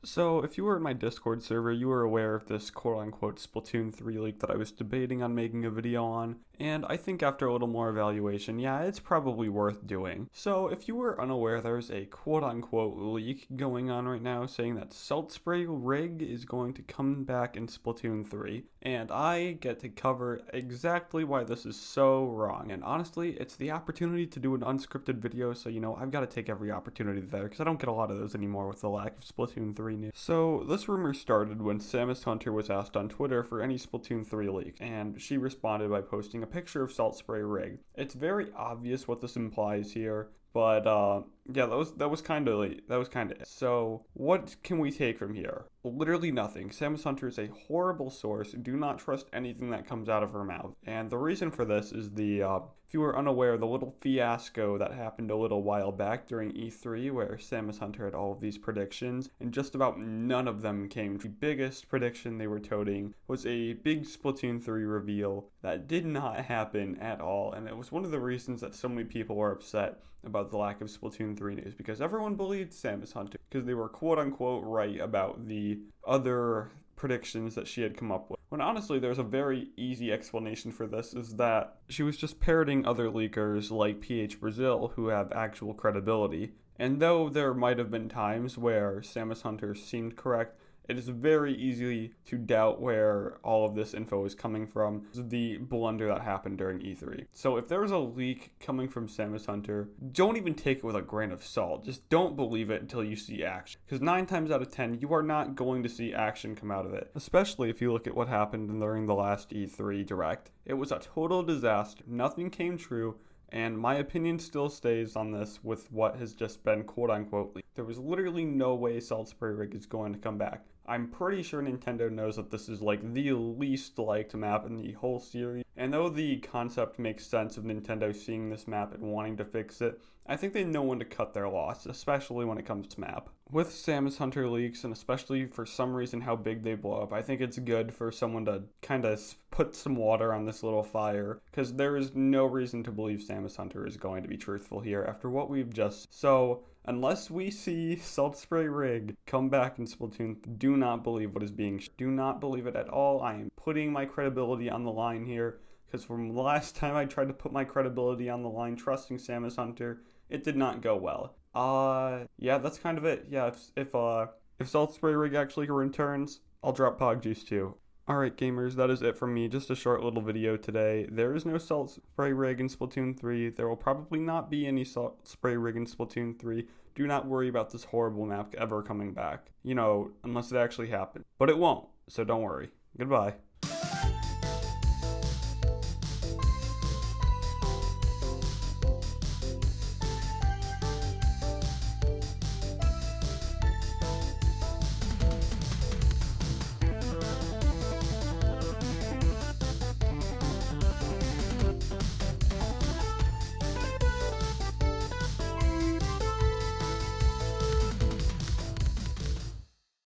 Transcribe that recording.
So, if you were in my Discord server, you were aware of this quote unquote Splatoon 3 leak that I was debating on making a video on, and I think after a little more evaluation, yeah, it's probably worth doing. So, if you were unaware, there's a quote unquote leak going on right now saying that Saltspray rig is going to come back in Splatoon 3, and I get to cover exactly why this is so wrong. And honestly, it's the opportunity to do an unscripted video, so I've got to take every opportunity there because I don't get a lot of those anymore with the lack of Splatoon 3 news. So, this rumor started when Samus Hunter was asked on Twitter for any Splatoon 3 leak, and she responded by posting a picture of Saltspray rig. It's very obvious what this implies here, but yeah, that was kind of late. That was kind of it. So, what can we take from here? Literally nothing. Samus Hunter is a horrible source. Do not trust anything that comes out of her mouth. And the reason for this is if you were unaware, the little fiasco that happened a little while back during E3 where Samus Hunter had all of these predictions and just about none of them came true. The biggest prediction they were toting was a big Splatoon 3 reveal that did not happen at all, and it was one of the reasons that so many people were upset about the lack of Splatoon 3 news, because everyone believed Samus Hunter because they were quote unquote right about the other predictions that she had come up with. When honestly, there's a very easy explanation for this, is that she was just parroting other leakers like PH Brazil who have actual credibility. And though there might have been times where Samus Hunter seemed correct, it is very easy to doubt where all of this info is coming from, the blunder that happened during E3. So if there's a leak coming from Samus Hunter, don't even take it with a grain of salt. Just don't believe it until you see action. Because 9 times out of 10, you are not going to see action come out of it. Especially if you look at what happened during the last E3 Direct. It was a total disaster. Nothing came true. And my opinion still stays on this with what has just been quote unquote leaked. There was literally no way Saltspray Rig is going to come back. I'm pretty sure Nintendo knows that this is like the least liked map in the whole series. And though the concept makes sense of Nintendo seeing this map and wanting to fix it, I think they know when to cut their loss, especially when it comes to map. With Samus Hunter leaks, and especially for some reason how big they blow up, I think it's good for someone to kind of put some water on this little fire, because there is no reason to believe Samus Hunter is going to be truthful here after what we've just... So, unless we see Saltspray Rig come back in Splatoon, do not believe what is being... Do not believe it at all. I am putting my credibility on the line here, because from the last time I tried to put my credibility on the line trusting Samus Hunter, it did not go well. Yeah, that's kind of it. Yeah, if Saltspray Rig actually returns, I'll drop Pog Juice too. Alright gamers, that is it from me. Just a short little video today. There is no Saltspray Rig in Splatoon 3. There will probably not be any Saltspray Rig in Splatoon 3. Do not worry about this horrible map ever coming back. Unless it actually happens. But it won't, so don't worry. Goodbye.